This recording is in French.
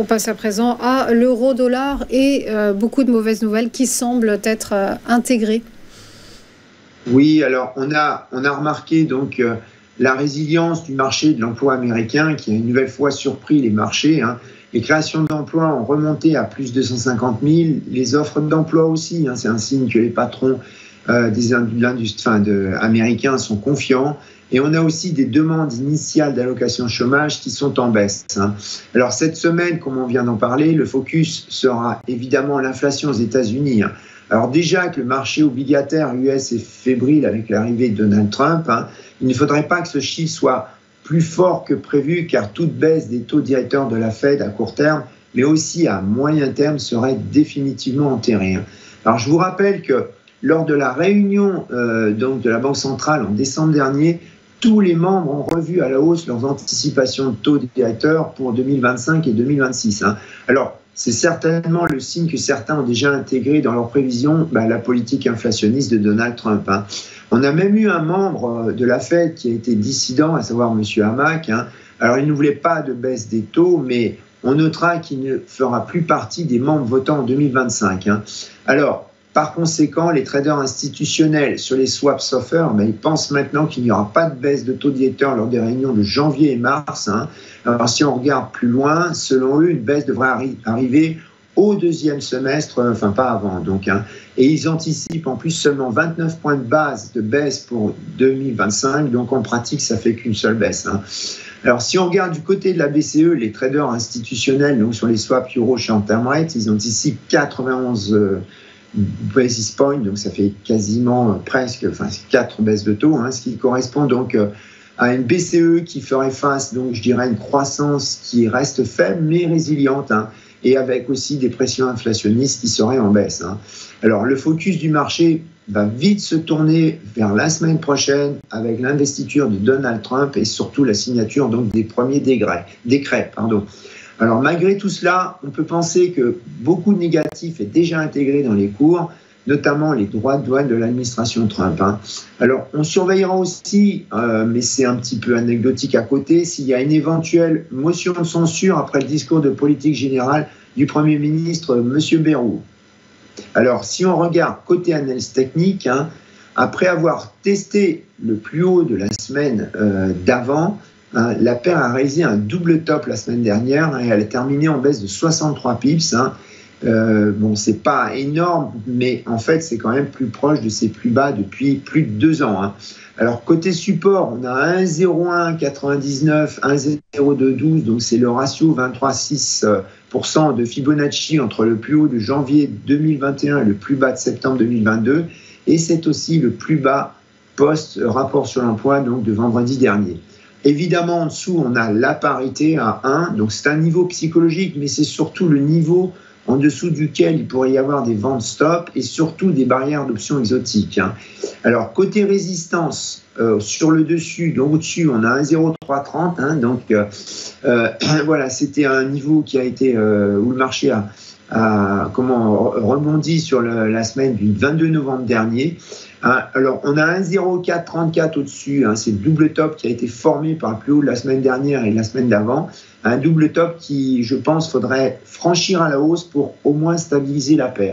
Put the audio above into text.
On passe à présent à l'euro-dollar et beaucoup de mauvaises nouvelles qui semblent être intégrées. Oui, alors on a remarqué donc la résilience du marché de l'emploi américain qui a une nouvelle fois surpris les marchés. Les créations d'emplois ont remonté à plus de 150 000, les offres d'emploi aussi. C'est un signe que les patrons américains sont confiants. Et on a aussi des demandes initiales d'allocation chômage qui sont en baisse. Alors cette semaine, comme on vient d'en parler, le focus sera évidemment l'inflation aux États-Unis. Alors déjà que le marché obligataire US est fébrile avec l'arrivée de Donald Trump, il ne faudrait pas que ce chiffre soit plus fort que prévu, car toute baisse des taux directeurs de la Fed à court terme, mais aussi à moyen terme, serait définitivement enterrée. Alors je vous rappelle que lors de la réunion donc de la Banque centrale en décembre dernier, tous les membres ont revu à la hausse leurs anticipations de taux directeurs pour 2025 et 2026. Alors, c'est certainement le signe que certains ont déjà intégré dans leurs prévisions la politique inflationniste de Donald Trump. On a même eu un membre de la Fed qui a été dissident, à savoir M. Hammack. Alors, il ne voulait pas de baisse des taux, mais on notera qu'il ne fera plus partie des membres votants en 2025. Alors, par conséquent, les traders institutionnels sur les swaps offerts, ils pensent maintenant qu'il n'y aura pas de baisse de taux directeur lors des réunions de janvier et mars. Alors, si on regarde plus loin, selon eux, une baisse devrait arriver au deuxième semestre, enfin pas avant. Donc, et ils anticipent en plus seulement 29 points de base de baisse pour 2025. Donc, en pratique, ça fait qu'une seule baisse. Alors, si on regarde du côté de la BCE, les traders institutionnels, donc sur les swaps euro short-term rates, ils anticipent 91 basis points, donc ça fait quasiment presque 4 baisses de taux, ce qui correspond donc à une BCE qui ferait face, donc je dirais, à une croissance qui reste faible mais résiliente, et avec aussi des pressions inflationnistes qui seraient en baisse. Alors le focus du marché va vite se tourner vers la semaine prochaine avec l'investiture de Donald Trump et surtout la signature donc des premiers décrets. Alors malgré tout cela, on peut penser que beaucoup de négatifs est déjà intégré dans les cours, notamment les droits de douane de l'administration Trump. Alors on surveillera aussi, mais c'est un petit peu anecdotique à côté, s'il y a une éventuelle motion de censure après le discours de politique générale du Premier ministre M. Bayrou. Alors si on regarde côté analyse technique, après avoir testé le plus haut de la semaine d'avant, la paire a réalisé un double top la semaine dernière et elle a terminé en baisse de 63 pips. Bon, c'est pas énorme, mais en fait, c'est quand même plus proche de ses plus bas depuis plus de 2 ans. Alors, côté support, on a 1,0199, 1,0212, donc c'est le ratio 23,6% de Fibonacci entre le plus haut de janvier 2021 et le plus bas de septembre 2022. Et c'est aussi le plus bas post-rapport sur l'emploi, donc de vendredi dernier. Évidemment, en dessous, on a la parité à 1, donc c'est un niveau psychologique, mais c'est surtout le niveau en dessous duquel il pourrait y avoir des ventes stop et surtout des barrières d'options exotiques. Alors, côté résistance, sur le dessus, donc au-dessus, on a 1,0330, donc voilà, c'était un niveau qui a été, où le marché a rebondi sur la semaine du 22 novembre dernier. Alors, on a 1,0434 au-dessus, c'est le double top qui a été formé par le plus haut de la semaine dernière et la semaine d'avant. Un double top qui, je pense, faudrait franchir à la hausse pour au moins stabiliser la paire.